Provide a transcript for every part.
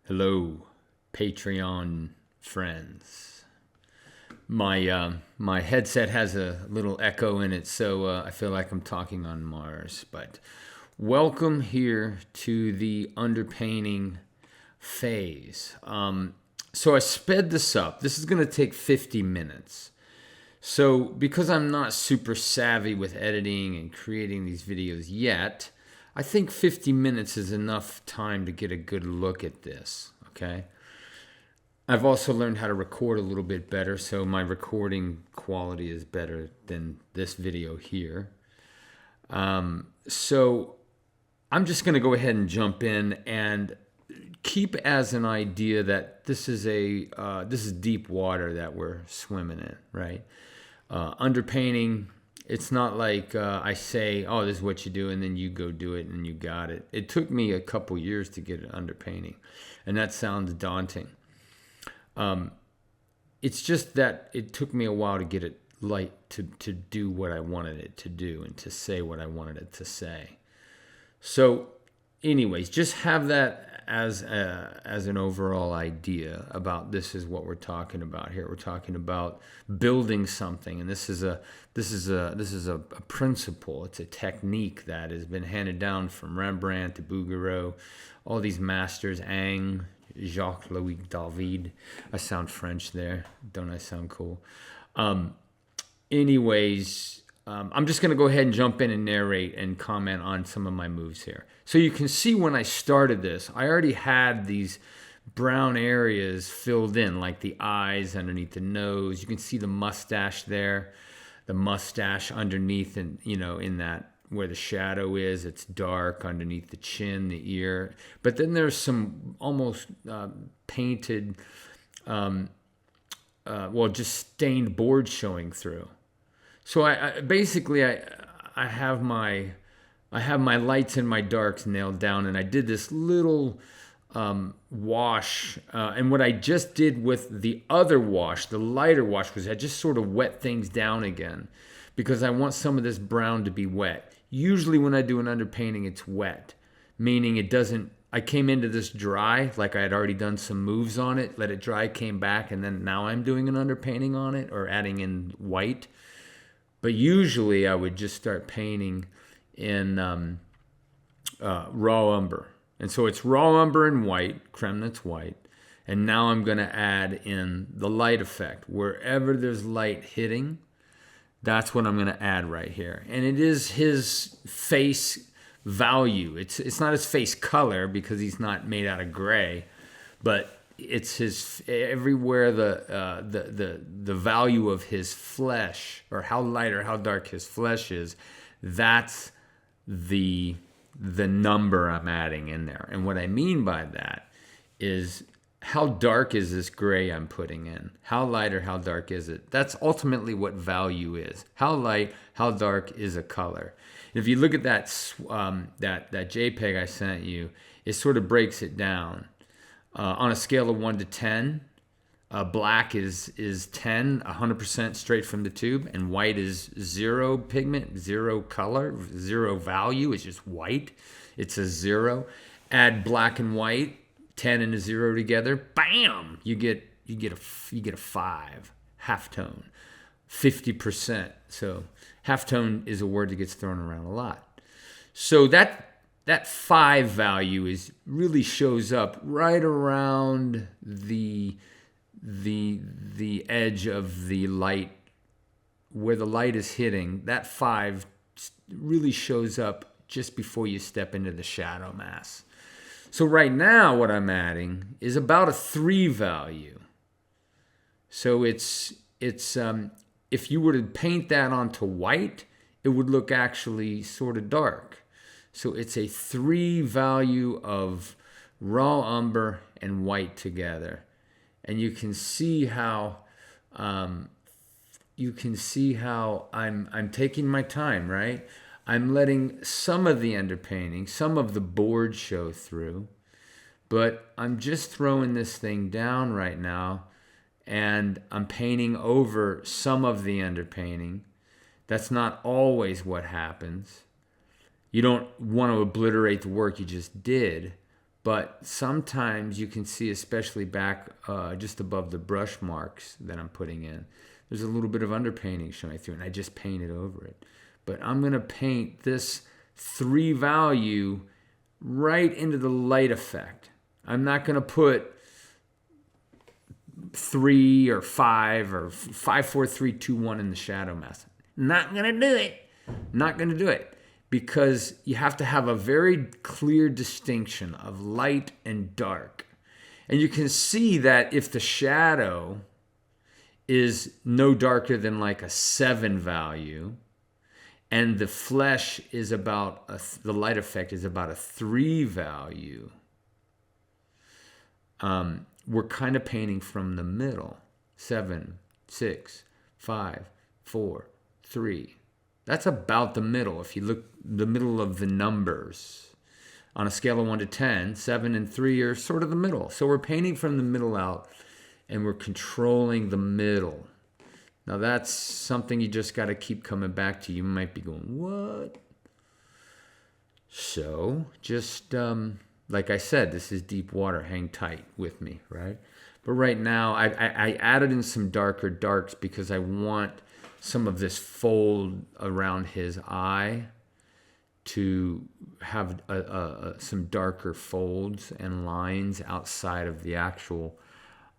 Hello, Patreon friends. My headset has a little echo in it, so I feel like I'm talking on Mars. But welcome here to the underpainting phase. So I sped this up. This is going to take 50 minutes. So because I'm not super savvy with editing and creating these videos yet, I think 50 minutes is enough time to get a good look at this, okay? I've also learned how to record a little bit better, so my recording quality is better than this video here. So I'm just going to go ahead and jump in and keep as an idea that this is deep water that we're swimming in, right? Underpainting, it's not like I say, oh, this is what you do, and then you go do it and you got it. It took me a couple years to get it underpainting, and that sounds daunting. It's just that it took me a while to get it light to do what I wanted it to do and to say what I wanted it to say. So anyways, just have that as an overall idea about this is what we're talking about here. We're talking about building something, and this is a principle. It's a technique that has been handed down from Rembrandt to Bouguereau, all these masters, Ingres, Jacques-Louis David. I sound French there, don't I sound cool? Anyways, I'm just going to go ahead and jump in and narrate and comment on some of my moves here. So you can see when I started this, I already had these brown areas filled in, like the eyes underneath the nose. You can see the mustache there, the mustache underneath, and in that where the shadow is, it's dark underneath the chin, the ear. But then there's some almost painted, just stained board showing through. So I basically have my lights and my darks nailed down, and I did this little wash. And what I just did with the other wash, the lighter wash, was I just sort of wet things down again because I want some of this brown to be wet. Usually when I do an underpainting, it's wet, meaning it doesn't. I came into this dry, like I had already done some moves on it, let it dry, came back, and then now I'm doing an underpainting on it or adding in white. But usually I would just start painting in raw umber. And so it's raw umber and white, Kremnitz white. And now I'm going to add in the light effect. Wherever there's light hitting, that's what I'm going to add right here. And it is his face value. It's not his face color because he's not made out of gray, but it's his everywhere the value of his flesh, or how light or how dark his flesh is. That's the number I'm adding in there. And what I mean by that is, how dark is this gray I'm putting in? How light or how dark is it? That's ultimately what value is. How light, how dark is a color? If you look at that JPEG I sent you, it sort of breaks it down. On a scale of 1 to 10, black is 10, 100% straight from the tube, and white is 0 pigment, 0 color, 0 value. It's just white. It's a 0. Add black and white, 10 and a 0 together, bam! You get a 5, halftone, 50%. So halftone is a word that gets thrown around a lot. So that 5 value really shows up right around the edge of the light, where the light is hitting. That 5 really shows up just before you step into the shadow mass. So right now what I'm adding is about a 3 value. So it's if you were to paint that onto white, it would look actually sort of dark. So it's a 3 value of raw umber and white together. And you can see how I'm taking my time, right? I'm letting some of the underpainting, some of the board show through, but I'm just throwing this thing down right now, and I'm painting over some of the underpainting. That's not always what happens. You don't want to obliterate the work you just did, But sometimes you can see, especially back just above the brush marks that I'm putting in, there's a little bit of underpainting showing through, and I just painted over it. But I'm going to paint this 3 value right into the light effect. I'm not going to put 3 or 5 or 5, 4, 3, 2, 1 in the shadow mask. Not going to do it. Not going to do it. Because you have to have a very clear distinction of light and dark. And you can see that if the shadow is no darker than like a 7 value, and the flesh is about, the light effect is about a 3 value, we're kind of painting from the middle. 7, 6, 5, 4, 3. That's about the middle. If you look the middle of the numbers on a scale of 1 to 10, 7 and 3 are sort of the middle. So we're painting from the middle out, and we're controlling the middle. Now that's something you just got to keep coming back to. You might be going, what? So just like I said, this is deep water. Hang tight with me, right? But right now I added in some darker darks because I want some of this fold around his eye to have some darker folds and lines outside of the actual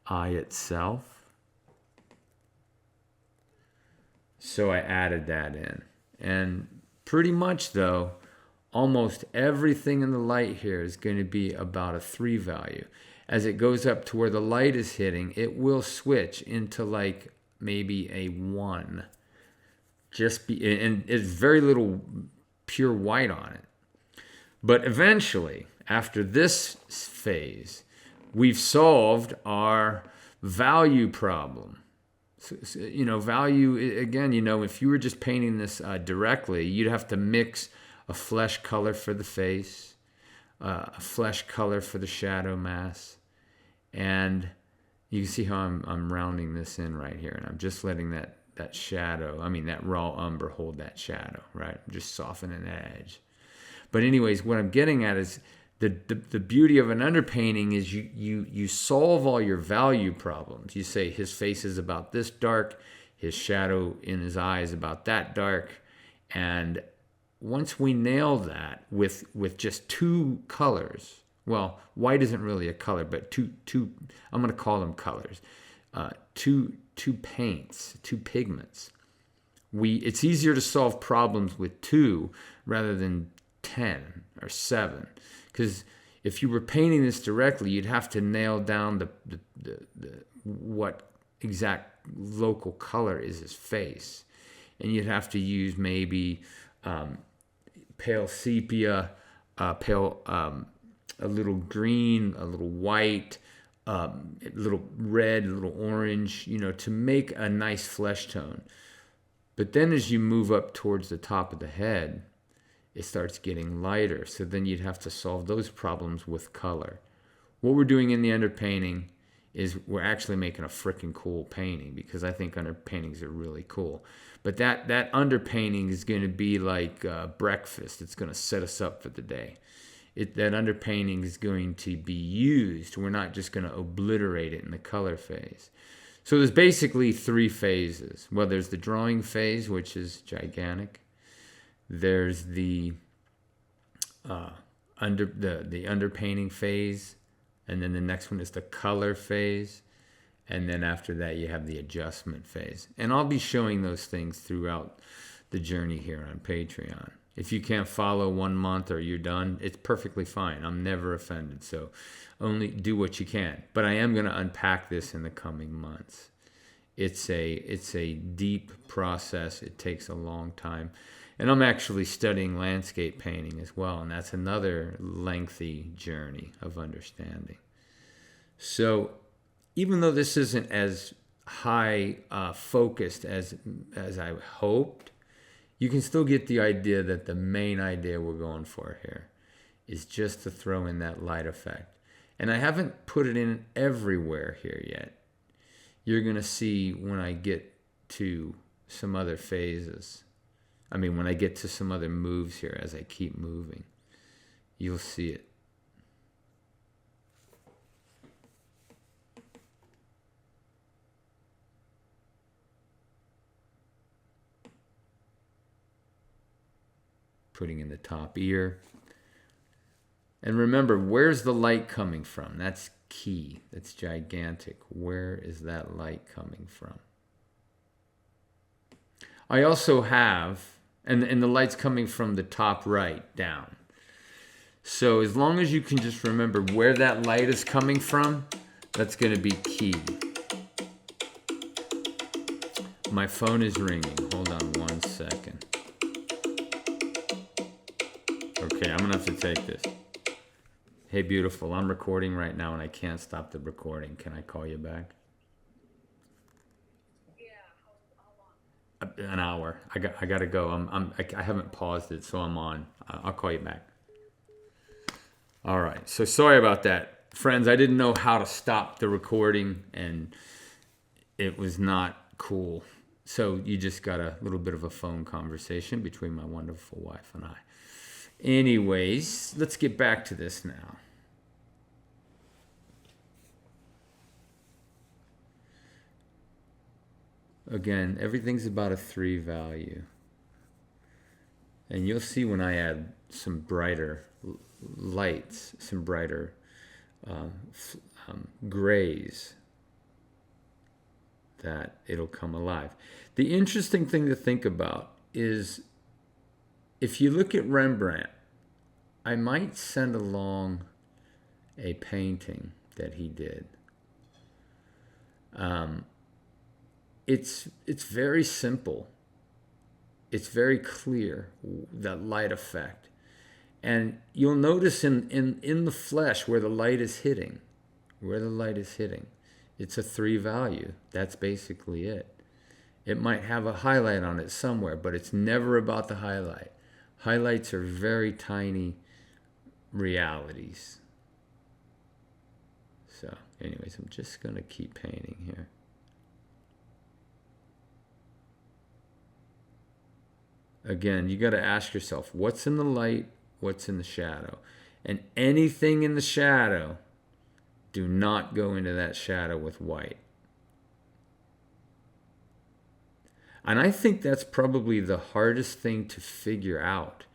eye itself. So I added that in. And pretty much though, almost everything in the light here is going to be about a 3 value. As it goes up to where the light is hitting, it will switch into like maybe a 1. And it's very little pure white on it. But eventually, after this phase, we've solved our value problem. So, value, again, if you were just painting this directly, you'd have to mix a flesh color for the face, a flesh color for the shadow mask, and you can see how I'm rounding this in right here, and I'm just letting that shadow, that raw umber hold that shadow, right? I'm just softening the edge. But anyways, what I'm getting at is the beauty of an underpainting is you solve all your value problems. You say his face is about this dark, his shadow in his eye is about that dark, and once we nail that with just 2 colors, well, white isn't really a color, but two I'm going to call them colors, two paints, 2 pigments. It's easier to solve problems with 2 rather than 10 or 7. Because if you were painting this directly, you'd have to nail down the what exact local color is his face. And you'd have to use maybe pale sepia, a little green, a little white, a little red, a little orange, to make a nice flesh tone. But then as you move up towards the top of the head, it starts getting lighter. So then you'd have to solve those problems with color. What we're doing in the underpainting is we're actually making a freaking cool painting, because I think underpaintings are really cool. But that underpainting is going to be like breakfast. It's going to set us up for the day. That underpainting is going to be used. We're not just going to obliterate it in the color phase. So there's basically 3 phases. Well, there's the drawing phase, which is gigantic. There's the underpainting phase, and then the next one is the color phase, and then after that you have the adjustment phase. And I'll be showing those things throughout the journey here on Patreon. If you can't follow 1 month or you're done, it's perfectly fine. I'm never offended. So only do what you can. But I am going to unpack this in the coming months. It's a deep process. It takes a long time. And I'm actually studying landscape painting as well, and that's another lengthy journey of understanding. So even though this isn't as high focused as I hoped, you can still get the idea that the main idea we're going for here is just to throw in that light effect. And I haven't put it in everywhere here yet. You're going to see when I get to some other phases. When I get to some other moves here as I keep moving, you'll see it. putting in the top ear. And remember, where's the light coming from? That's key. That's gigantic. Where is that light coming from? I also have, and the light's coming from the top right down. So as long as you can just remember where that light is coming from, that's going to be key. My phone is ringing. Hold on 1 second. Okay, I'm going to have to take this. Hey, beautiful, I'm recording right now and I can't stop the recording. Can I call you back? Yeah, an hour. I got to go. I haven't paused it, so I'm on. I'll call you back. All right. So sorry about that, friends. I didn't know how to stop the recording, and it was not cool. So you just got a little bit of a phone conversation between my wonderful wife and I. Anyways, let's get back to this now. Again, everything's about a 3 value. And you'll see when I add some brighter lights, some brighter grays, that it'll come alive. The interesting thing to think about is, if you look at Rembrandt, I might send along a painting that he did. It's very simple. It's very clear, that light effect. And you'll notice in the flesh where the light is hitting, it's a 3 value. That's basically it. It might have a highlight on it somewhere, but it's never about the highlight. Highlights are very tiny realities. So anyways, I'm just going to keep painting here. Again, you got to ask yourself, what's in the light, what's in the shadow? And anything in the shadow, do not go into that shadow with white. And I think that's probably the hardest thing to figure out.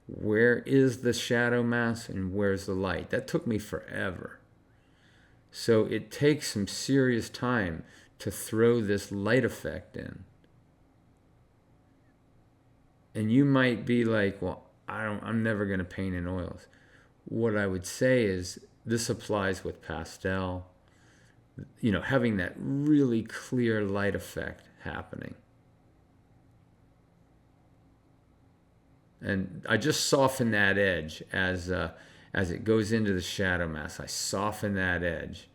Where is the shadow mass and where's the light? That took me forever. So it takes some serious time to throw this light effect in. And you might be like, well, I'm never going to paint in oils. What I would say is, this applies with pastel, having that really clear light effect happening. And I just soften that edge as it goes into the shadow mass. I soften that edge.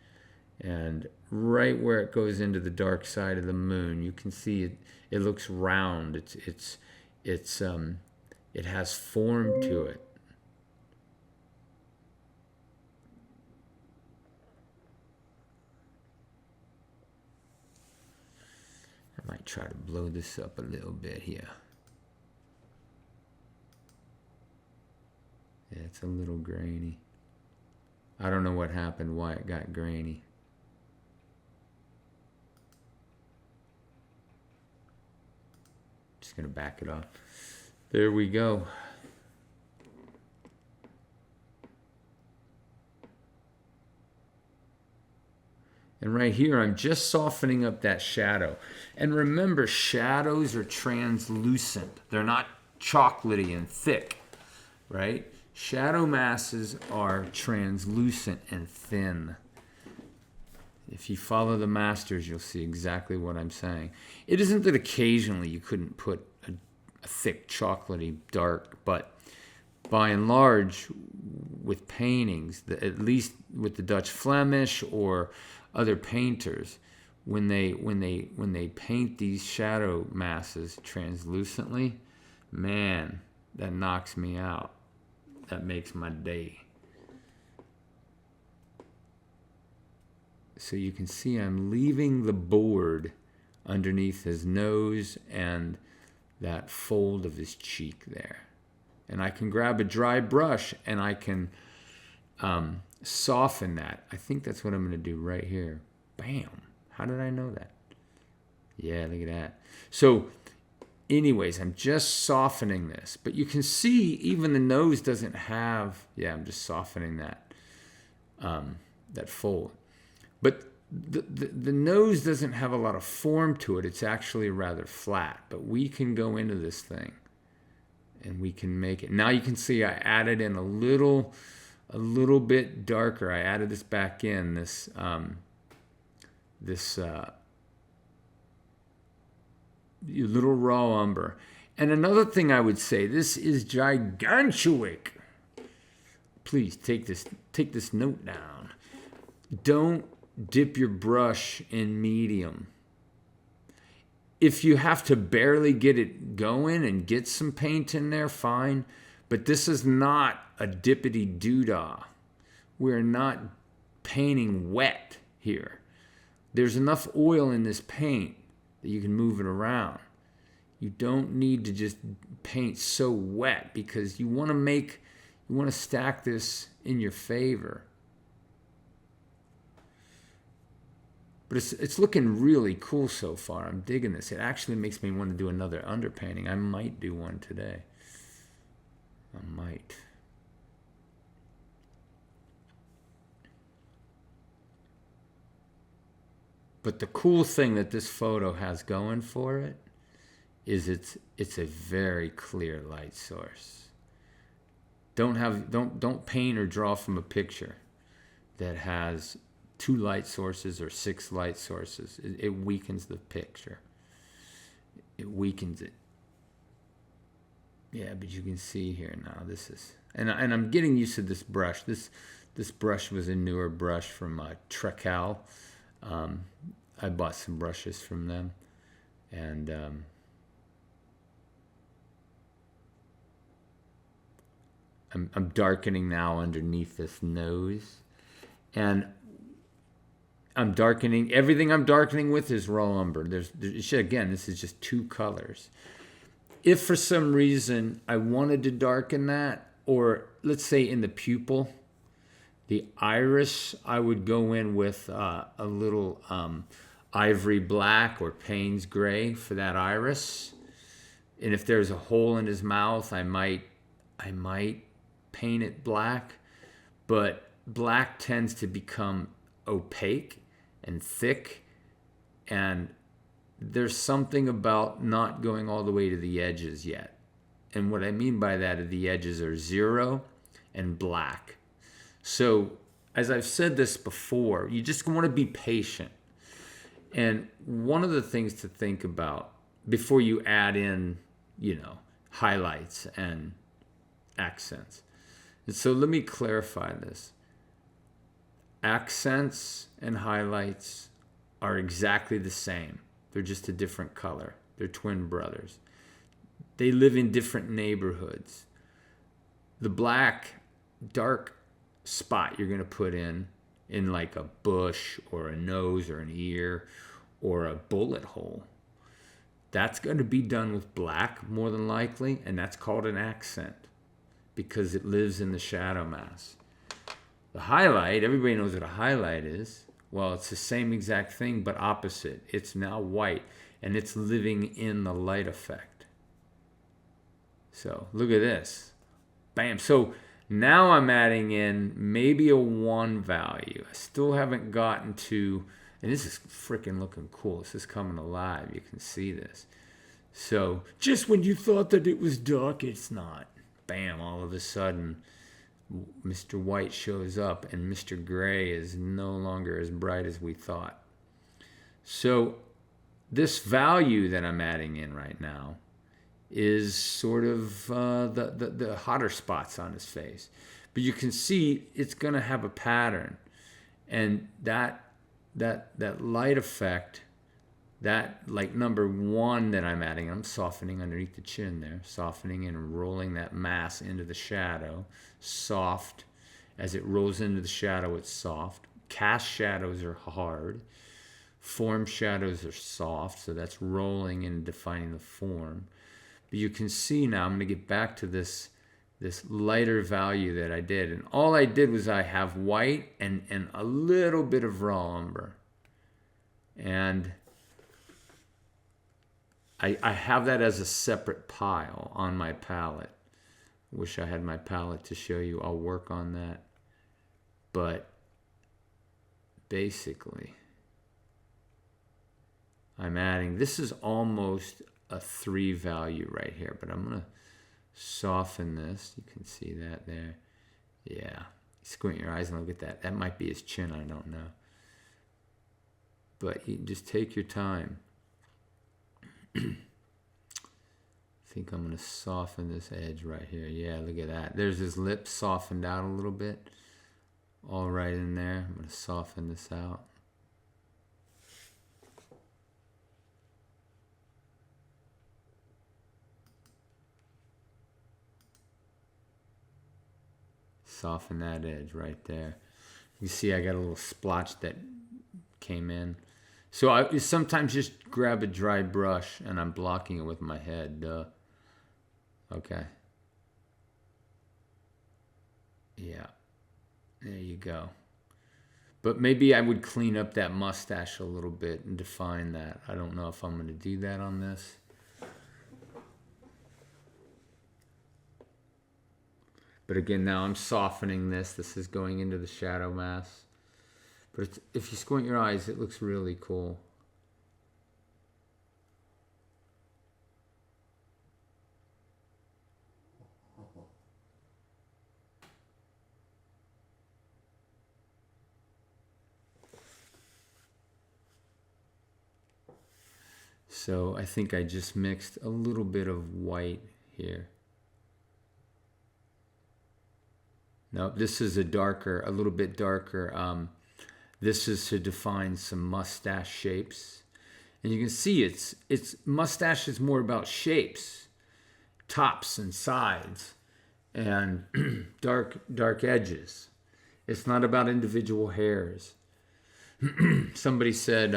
And right where it goes into the dark side of the moon, you can see it looks round. It has form to it. I might try to blow this up a little bit here. Yeah, it's a little grainy. I don't know what happened, why it got grainy. Just going to back it off. There we go. And right here, I'm just softening up that shadow. And remember, shadows are translucent. They're not chocolatey and thick, right? Shadow masses are translucent and thin. If you follow the masters, you'll see exactly what I'm saying. It isn't that occasionally you couldn't put a thick, chocolatey, dark, but by and large, with paintings, at least with the Dutch Flemish or other painters, when they paint these shadow masses translucently, man, that knocks me out. That makes my day. So you can see I'm leaving the board underneath his nose and that fold of his cheek there. And I can grab a dry brush and I can soften that. I think that's what I'm going to do right here. Bam. How did I know that? Yeah, look at that. So anyways, I'm just softening this. But you can see even the nose doesn't have, yeah, I'm just softening that, that fold. But the nose doesn't have a lot of form to it. It's actually rather flat. But we can go into this thing and we can make it. Now you can see I added in a little bit darker. I added this back in, this little raw umber. And another thing I would say, this is gigantic. Please take this note down. Don't dip your brush in medium. If you have to barely get it going and get some paint in there, fine. But this is not a dippity doodah. We're not painting wet here. There's enough oil in this paint that you can move it around. You don't need to just paint so wet, because you want to stack this in your favor. But it's looking really cool so far. I'm digging this. It actually makes me want to do another underpainting. I might do one today. I might. But the cool thing that this photo has going for it is it's a very clear light source. Don't paint or draw from a picture that has 2 light sources or 6 light sources. It weakens the picture. It weakens it. Yeah, but you can see here now. This is, and I'm getting used to this brush. This brush was a newer brush from Trekal. I bought some brushes from them, and I'm darkening now underneath this nose, and I'm darkening, everything I'm darkening with is raw umber. Again, this is just 2 colors. If for some reason I wanted to darken that, or let's say in the pupil, the iris, I would go in with a little ivory black or Payne's gray for that iris. And if there's a hole in his mouth, I might paint it black. But black tends to become opaque and thick, and there's something about not going all the way to the edges yet. And what I mean by that is the edges are 0 and black. So as I've said this before, you just want to be patient. And one of the things to think about before you add in, highlights and accents. And so let me clarify this. Accents and highlights are exactly the same. They're just a different color. They're twin brothers. They live in different neighborhoods. The black, dark spot you're going to put in like a bush or a nose or an ear or a bullet hole, that's going to be done with black more than likely, and that's called an accent because it lives in the shadow mass. The highlight, everybody knows what a highlight is. Well, it's the same exact thing, but opposite. It's now white, and it's living in the light effect. So look at this. Bam. So now I'm adding in maybe a 1 value. I still haven't gotten to, and this is freaking looking cool. This is coming alive. You can see this. So just when you thought that it was dark, it's not. Bam, all of a sudden, Mr. White shows up, and Mr. Gray is no longer as bright as we thought. So this value that I'm adding in right now is sort of the hotter spots on his face. But you can see it's going to have a pattern. And that light effect, that like number 1 that I'm adding, I'm softening underneath the chin there, softening and rolling that mass into the shadow, soft. As it rolls into the shadow, it's soft. Cast shadows are hard. Form shadows are soft, so that's rolling and defining the form. But you can see now, I'm going to get back to this lighter value that I did. And all I did was I have white and a little bit of raw umber. And I have that as a separate pile on my palette. Wish I had my palette to show you. I'll work on that. But basically, I'm adding, this is almost a 3 value right here, but I'm going to soften this. You can see that there. Yeah. Squint your eyes and look at that. That might be his chin, I don't know. But you just take your time. I think I'm going to soften this edge right here. Yeah, look at that. There's his lips softened out a little bit. All right in there. I'm going to soften this out. Soften that edge right there. You see I got a little splotch that came in. So I sometimes just grab a dry brush and I'm blocking it with my head. Okay. Yeah. There you go. But maybe I would clean up that mustache a little bit and define that. I don't know if I'm going to do that on this. But again, now I'm softening this. This is going into the shadow mask. But if you squint your eyes, it looks really cool. So I think I just mixed a little bit of white here. No, this is a little bit darker. This is to define some mustache shapes. And you can see it's mustache is more about shapes, tops and sides, and dark edges. It's not about individual hairs. Somebody said,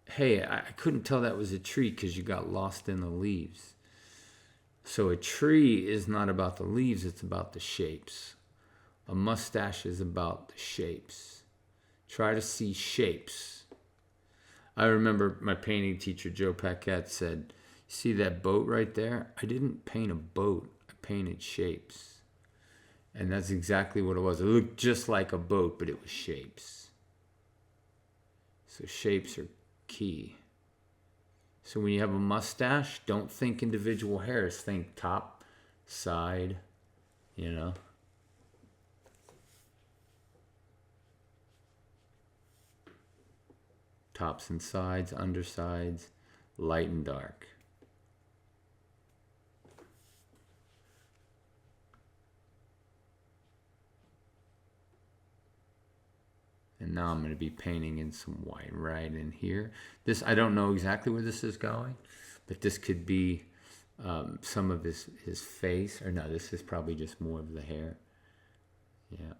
hey, I couldn't tell that was a tree because you got lost in the leaves. So a tree is not about the leaves, it's about the shapes. A mustache is about the shapes. Try to see shapes. I remember my painting teacher, Joe Paquette, said, see that boat right there? I didn't paint a boat, I painted shapes. And that's exactly what it was. It looked just like a boat, but it was shapes. So shapes are key. So when you have a mustache, don't think individual hairs. Think top, side, you know. Tops and sides, undersides, light and dark. And now I'm going to be painting in some white right in here. This, I don't know exactly where this is going, but this could be some of his face. Or no, this is probably just more of the hair. Yeah.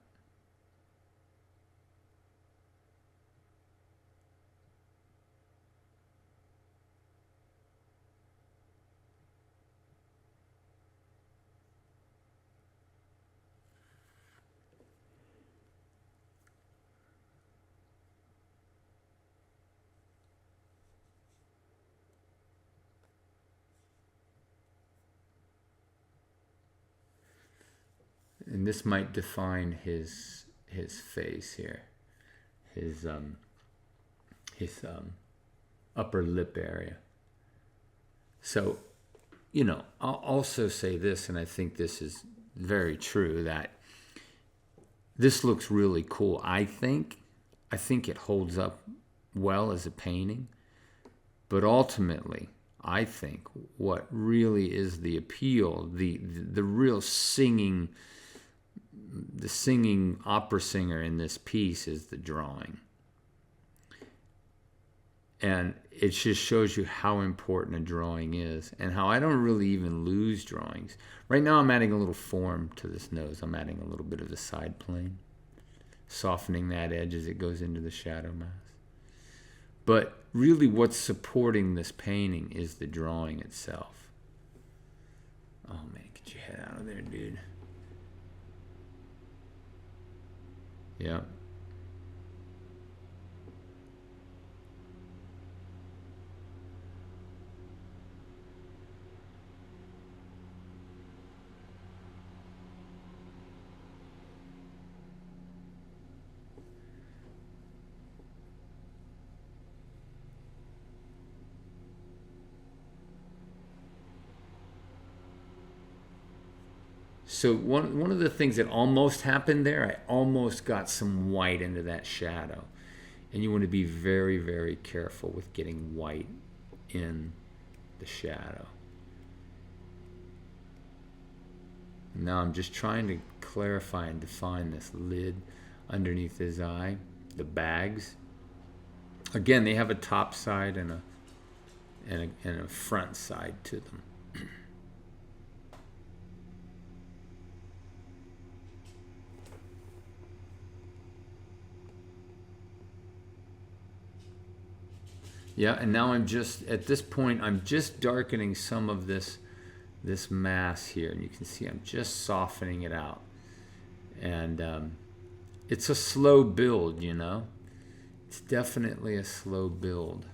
And this might define his face here, his upper lip area. So, you know, I'll also say this, and I think this is very true, that this looks really cool. I think it holds up well as a painting, but ultimately, I think what really is the appeal, the real singing. The singing opera singer in this piece is the drawing. And it just shows you how important a drawing is and how I don't really even lose drawings. Right now I'm adding a little form to this nose. I'm adding a little bit of the side plane, softening that edge as it goes into the shadow mask. But really what's supporting this painting is the drawing itself. Oh man, get your head out of there, dude. Yeah. So one of the things that almost happened there, I almost got some white into that shadow. And you want to be very, very careful with getting white in the shadow. Now I'm just trying to clarify and define this lid underneath his eye, the bags. Again, they have a top side and a front side to them. Yeah, and now I'm just, at this point, I'm just darkening some of this mass here. And you can see I'm just softening it out. And it's a slow build, you know. It's definitely a slow build.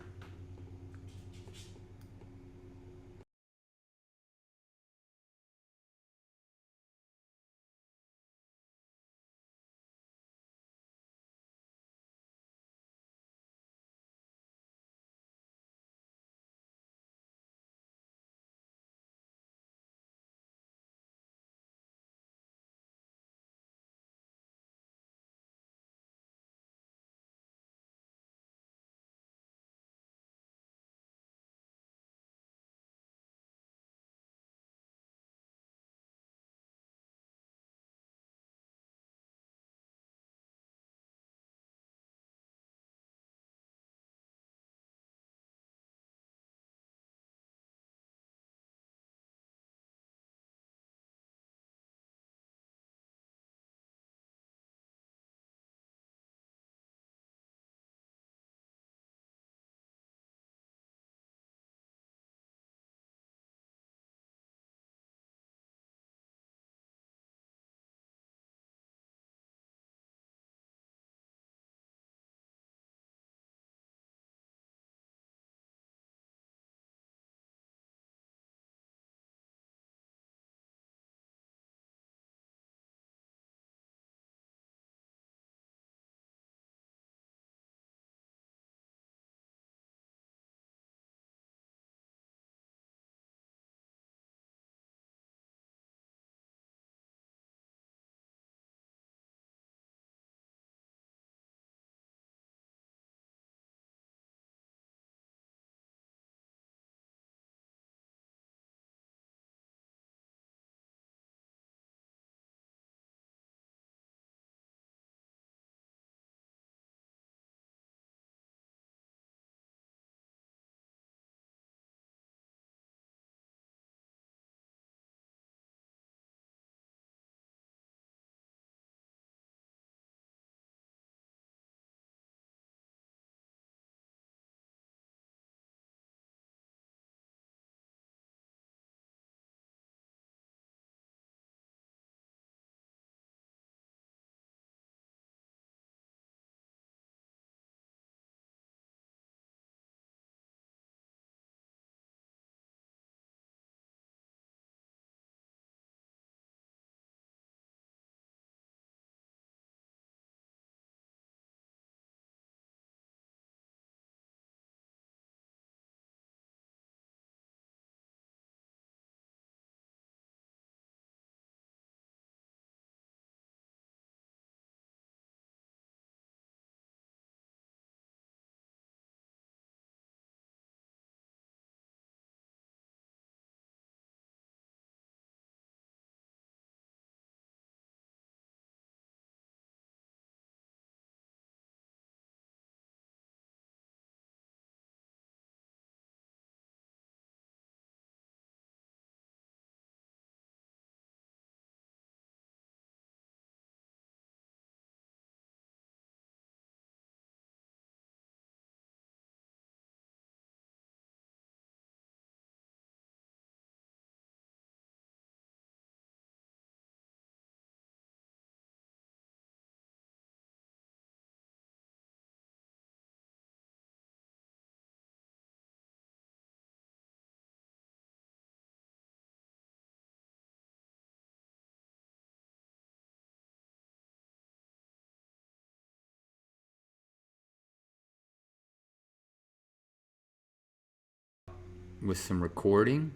With some recording.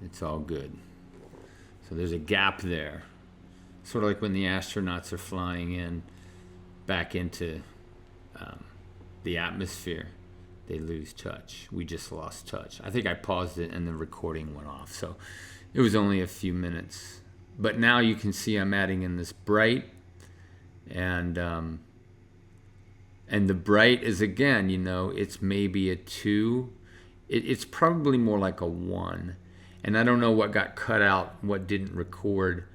It's all good. So there's a gap there. Sort of like when the astronauts are flying in back into the atmosphere, they lose touch. We just lost touch. I think I paused it and the recording went off. So it was only a few minutes. But now you can see I'm adding in this bright, and the bright is, again, it's maybe a 2. It's probably more like a 1. And I don't know what got cut out, what didn't record,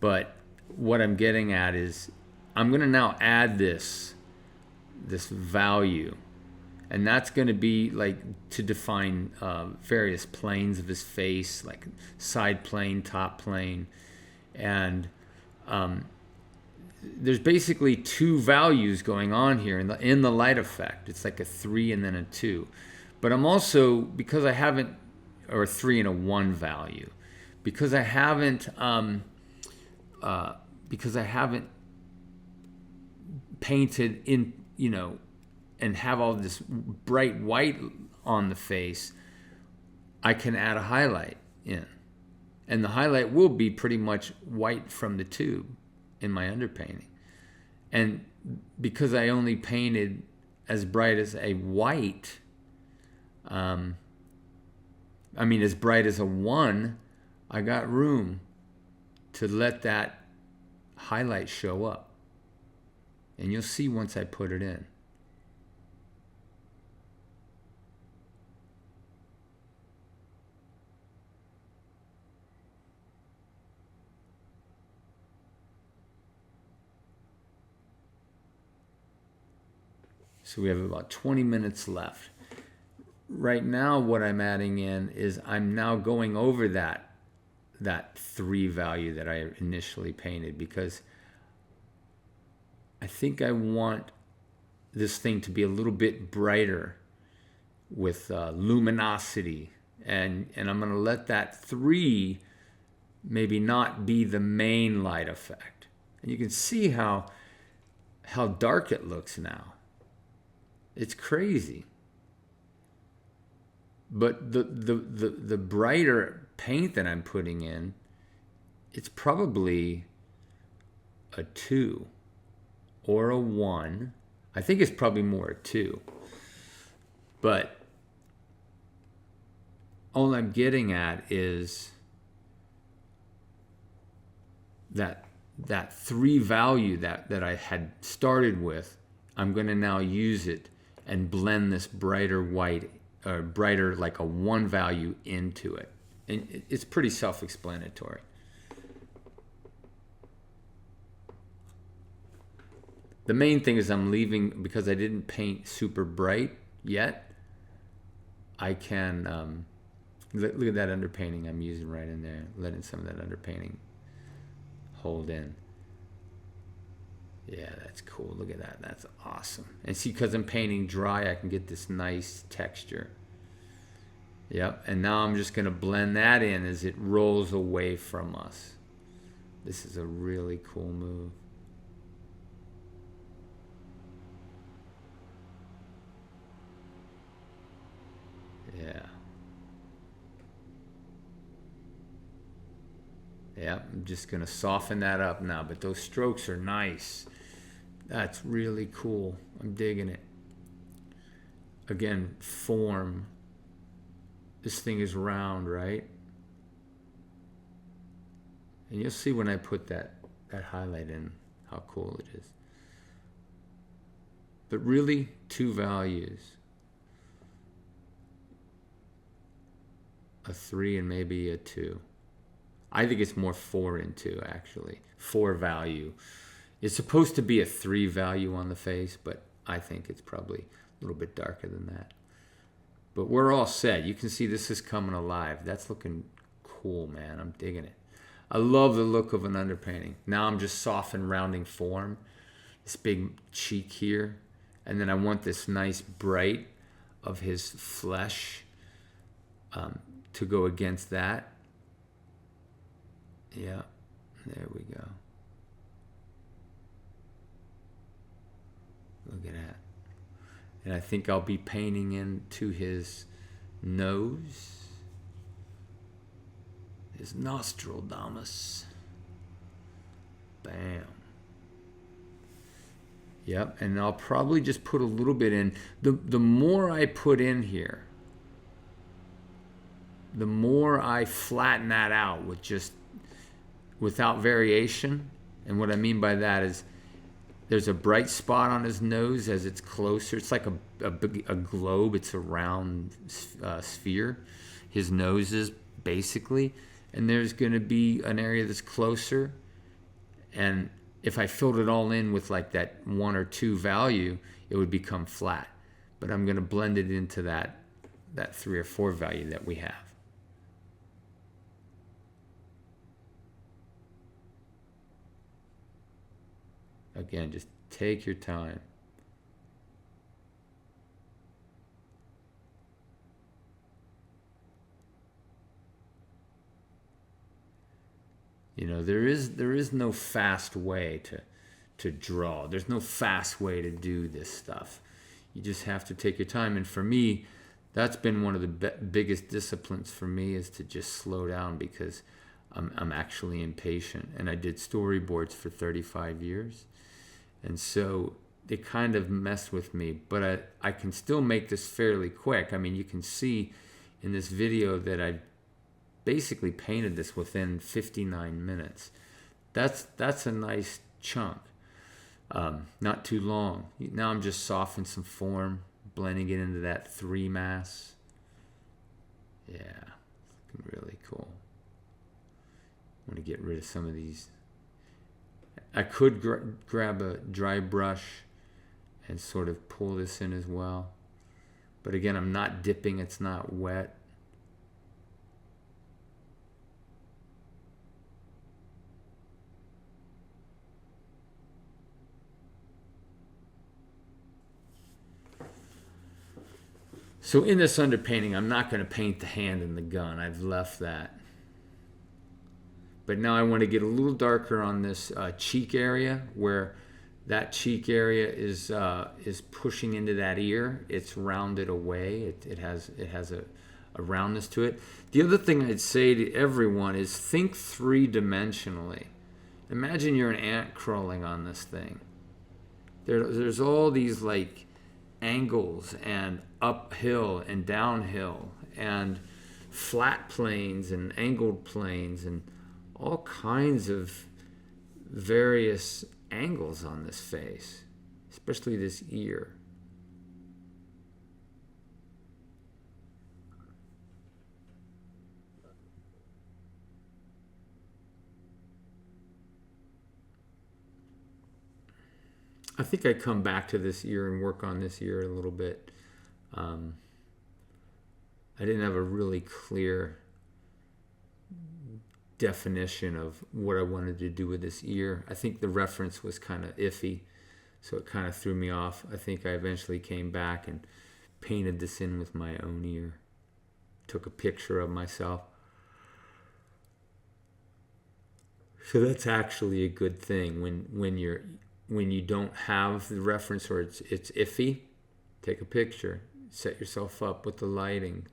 but what I'm getting at is I'm going to now add this value, and that's going to be like to define various planes of his face, like side plane, top plane, and there's basically 2 values going on here in the light effect. It's like a 3 and then a 2, but I'm also, because I haven't, or a 3 and a 1 value, because I haven't painted in, and have all this bright white on the face, I can add a highlight in. And the highlight will be pretty much white from the tube in my underpainting. And because I only painted as bright as a white, as bright as a 1, I got room to let that highlight show up. And you'll see once I put it in. So we have about 20 minutes left. Right now, what I'm adding in is I'm now going over that 3 value that I initially painted, because I think I want this thing to be a little bit brighter with luminosity, and I'm going to let that 3 maybe not be the main light effect. And you can see how dark it looks now. It's crazy. But the brighter paint that I'm putting in, it's probably a 2 or a 1. I think it's probably more a 2. But all I'm getting at is that 3 value that I had started with, I'm going to now use it and blend this brighter white, or brighter like a 1 value into it. And it's pretty self-explanatory. The main thing is I'm leaving, because I didn't paint super bright yet, I can, look at that underpainting I'm using right in there, letting some of that underpainting hold in. Yeah, that's cool. Look at that. That's awesome. And see, because I'm painting dry, I can get this nice texture. Yep. And now I'm just going to blend that in as it rolls away from us. This is a really cool move. Yeah. Yeah, I'm just going to soften that up now, but those strokes are nice. That's really cool. I'm digging it. Again, form. This thing is round, right? And you'll see when I put that highlight in how cool it is. But really, 2 values. A 3 and maybe a 2. I think it's more 4 and 2, actually. 4 value. It's supposed to be a 3 value on the face, but I think it's probably a little bit darker than that. But we're all set. You can see this is coming alive. That's looking cool, man. I'm digging it. I love the look of an underpainting. Now I'm just soft rounding form. This big cheek here. And then I want this nice bright of his flesh to go against that. Yeah, there we go. Look at that. And I think I'll be painting into his nose. His Nostradamus. Bam. Yep, and I'll probably just put a little bit in. The more I put in here, the more I flatten that out without variation. And what I mean by that is there's a bright spot on his nose as it's closer. It's like a globe. It's a round sphere. His nose is basically. And there's going to be an area that's closer. And if I filled it all in with like that 1 or 2 value, it would become flat. But I'm going to blend it into that 3 or 4 value that we have. Again, just take your time. You know, there is no fast way to draw. There's no fast way to do this stuff. You just have to take your time. And for me, that's been one of the biggest disciplines for me, is to just slow down, because I'm actually impatient. And I did storyboards for 35 years. And so they kind of messed with me, but I can still make this fairly quick. I mean, you can see in this video that I basically painted this within 59 minutes. That's a nice chunk. Not too long. Now I'm just softening some form, blending it into that 3 mass. Yeah, looking really cool. I want to get rid of some of these. I could grab a dry brush and sort of pull this in as well. But again, I'm not dipping, it's not wet. So in this underpainting, I'm not going to paint the hand and the gun. I've left that. But now I want to get a little darker on this cheek area, where that cheek area is pushing into that ear. It's rounded away. It has a roundness to it. The other thing I'd say to everyone is think 3-dimensionally. Imagine you're an ant crawling on this thing. There's all these like angles and uphill and downhill and flat planes and angled planes and all kinds of various angles on this face, especially this ear. I think I come back to this ear and work on this ear a little bit. I didn't have a really clear definition of what I wanted to do with this ear. I think the reference was kind of iffy, so it kind of threw me off. I think I eventually came back and painted this in with my own ear. Took a picture of myself. So that's actually a good thing when you don't have the reference, or it's iffy. Take a picture. Set yourself up with the lighting.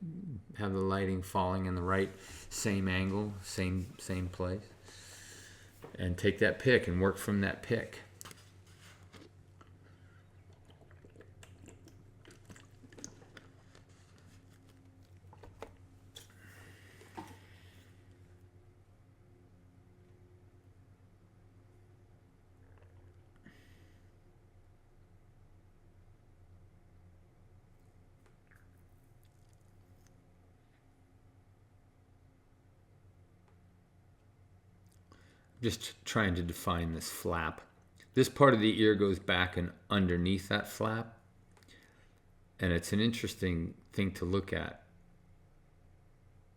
Have the lighting falling in the right same angle, same place. And take that pick and work from that pick. Just trying to define this flap. This part of the ear goes back and underneath that flap. And it's an interesting thing to look at.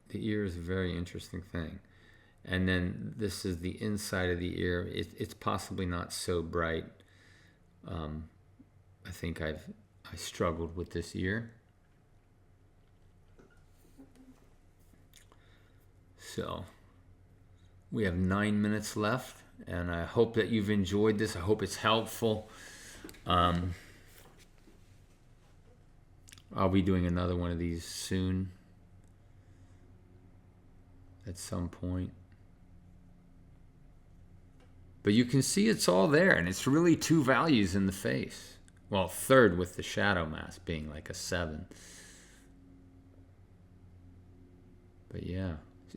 The ear is a very interesting thing. And then this is the inside of the ear. It's possibly not so bright. I think I struggled with this ear. So we have 9 minutes left, and I hope that you've enjoyed this. I hope it's helpful. I'll be doing another one of these soon. at some point. But you can see it's all there, and it's really two values in the face. Well, third with the shadow mask being like a 7. But yeah,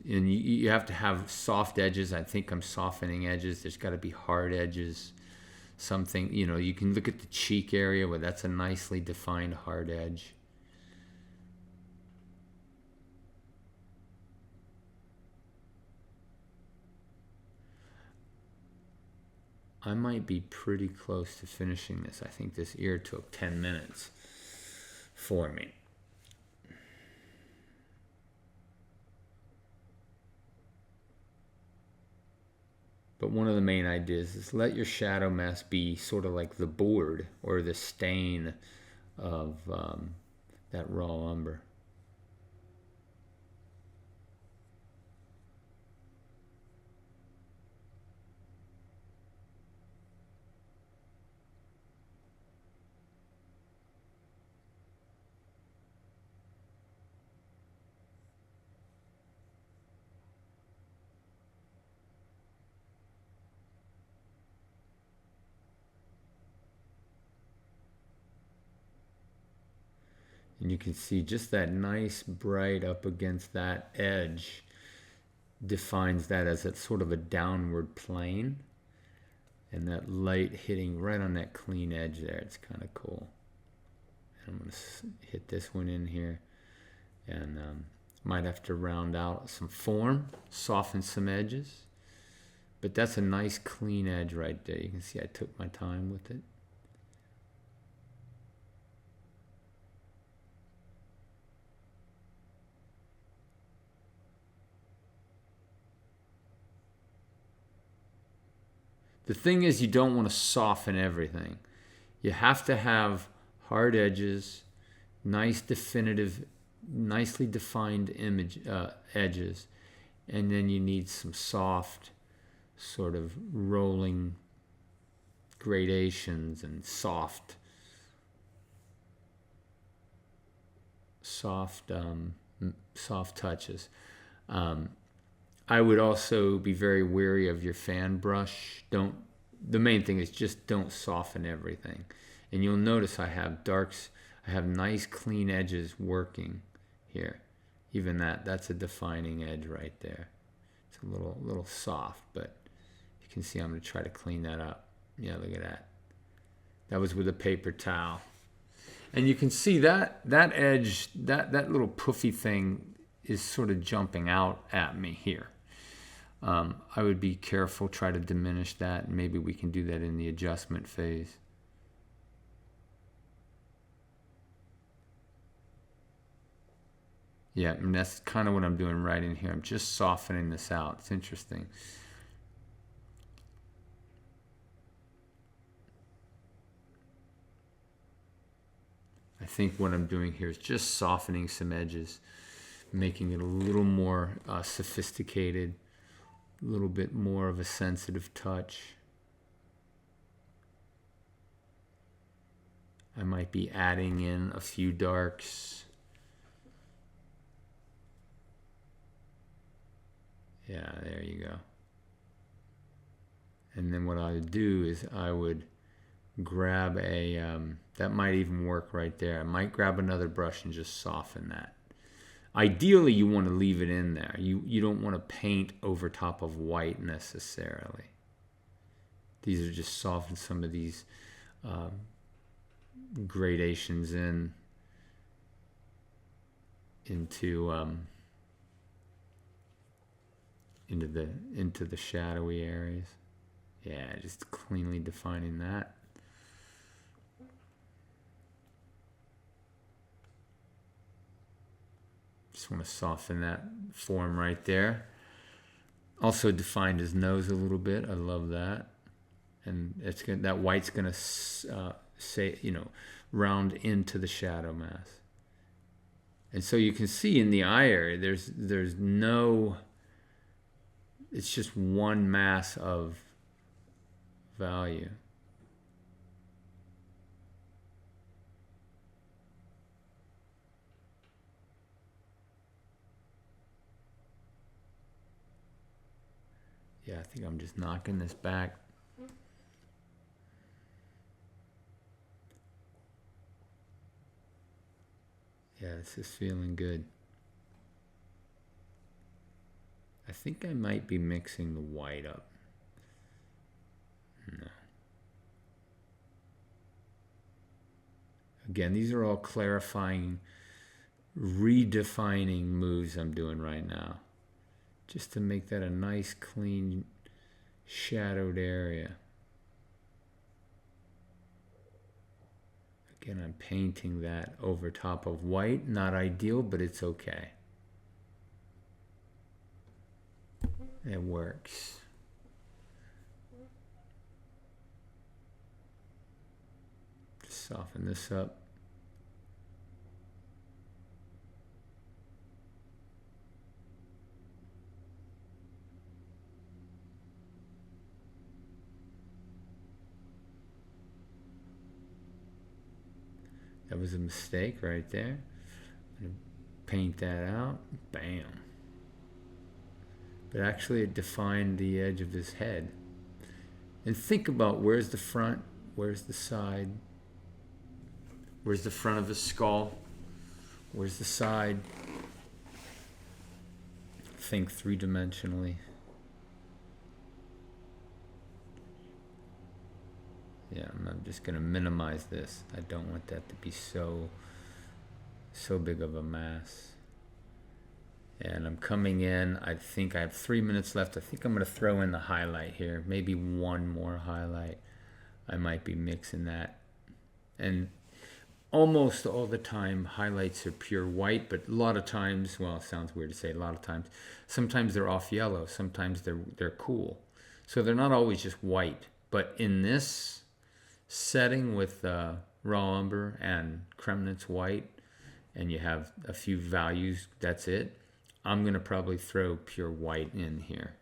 and you have to have soft edges. I think I'm softening edges. There's got to be hard edges. Something, you know, you can look at the cheek area where that's a nicely defined hard edge. I might be pretty close to finishing this. I think this ear took 10 minutes for me. But one of the main ideas is let your shadow mask be sort of like the board or the stain of that raw umber. And you can see just that nice bright up against that edge defines that as a sort of a downward plane. And that light hitting right on that clean edge there. It's kind of cool. And I'm going to hit this one in here. And might have to round out some form, soften some edges. But that's a nice clean edge right there. You can see I took my time with it. The thing is, you don't want to soften everything. You have to have hard edges, nice definitive, nicely defined edges, and then you need some soft sort of rolling gradations and soft touches. I would also be very wary of your fan brush. The main thing is just don't soften everything. And you'll notice I have darks, I have nice clean edges working here. Even that's a defining edge right there. It's a little soft, but you can see I'm going to try to clean that up. Yeah, look at that. That was with a paper towel. And you can see that edge, that little poofy thing is sort of jumping out at me here. I would be careful, try to diminish that, and maybe we can do that in the adjustment phase. Yeah, and that's kind of what I'm doing right in here. I'm just softening this out. It's interesting. I think what I'm doing here is just softening some edges, making it a little more sophisticated, a little bit more of a sensitive touch. I might be adding in a few darks. Yeah, there you go. And then what I would do is I would grab that might even work right there. I might grab another brush and just soften that. Ideally, you want to leave it in there. You don't want to paint over top of white necessarily. These are just soften some of these gradations into the shadowy areas. Yeah, just cleanly defining that. Just want to soften that form right there. Also defined his nose a little bit. I love that. And that white's going to round into the shadow mask. And so you can see in the eye area, there's no, it's just one mass of value. Yeah, I think I'm just knocking this back. Yeah, this is feeling good. I think I might be mixing the white up. No. Again, these are all clarifying, redefining moves I'm doing right now, just to make that a nice, clean, shadowed area. Again, I'm painting that over top of white. Not ideal, but it's okay. It works. Just soften this up. That was a mistake right there. I'm gonna paint that out. Bam. But actually it defined the edge of his head. And think about where's the front, where's the side, where's the front of his skull, where's the side. Think three-dimensionally. Yeah, I'm just going to minimize this. I don't want that to be so big of a mass. And I'm coming in. I think I have 3 minutes left. I think I'm going to throw in the highlight here. Maybe one more highlight. I might be mixing that. And almost all the time, highlights are pure white. But a lot of times, well, it sounds weird to say a lot of times. Sometimes they're off yellow. Sometimes they're cool. So they're not always just white. But in this setting with raw umber and Kremnitz white, and you have a few values, that's it. I'm going to probably throw pure white in here.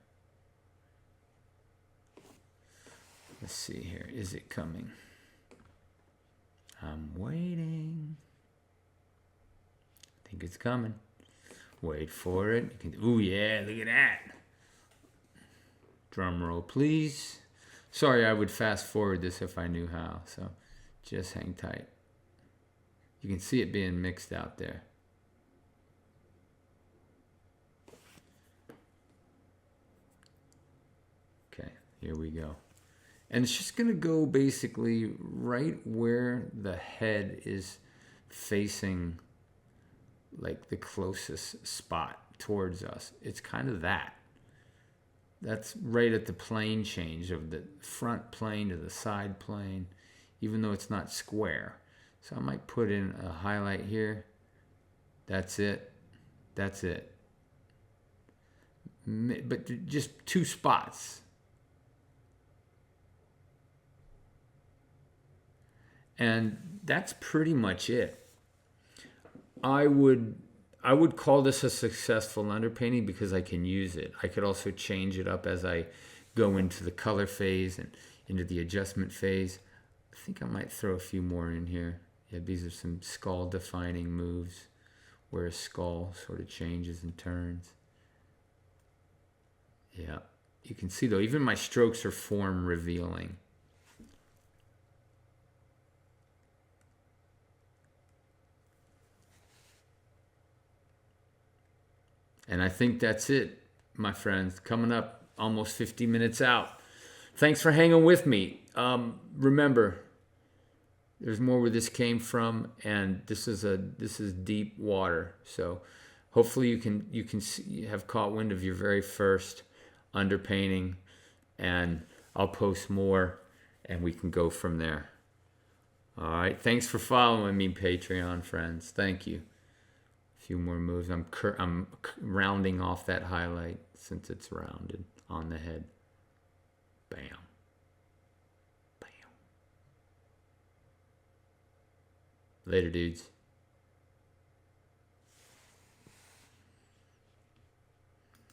Let's see here. Is it coming? I'm waiting. I think it's coming. Wait for it. Ooh, yeah, look at that. Drum roll, please. Sorry, I would fast forward this if I knew how, so just hang tight. You can see it being mixed out there. Okay, here we go. And it's just gonna go basically right where the head is facing, like the closest spot towards us. It's kind of that. That's right at the plane change of the front plane to the side plane, even though it's not square. So I might put in a highlight here. That's it. That's it. But just 2 spots. And that's pretty much it. I would call this a successful underpainting because I can use it. I could also change it up as I go into the color phase and into the adjustment phase. I think I might throw a few more in here. Yeah, these are some skull defining moves where a skull sort of changes and turns. Yeah, you can see though, even my strokes are form revealing. And I think that's it, my friends. Coming up, almost 50 minutes out. Thanks for hanging with me. Remember, there's more where this came from, and this is deep water. So hopefully you can have caught wind of your very first underpainting, and I'll post more, and we can go from there. All right. Thanks for following me, Patreon friends. Thank you. Few more moves. I'm rounding off that highlight since it's rounded on the head. Bam. Bam. Later, dudes.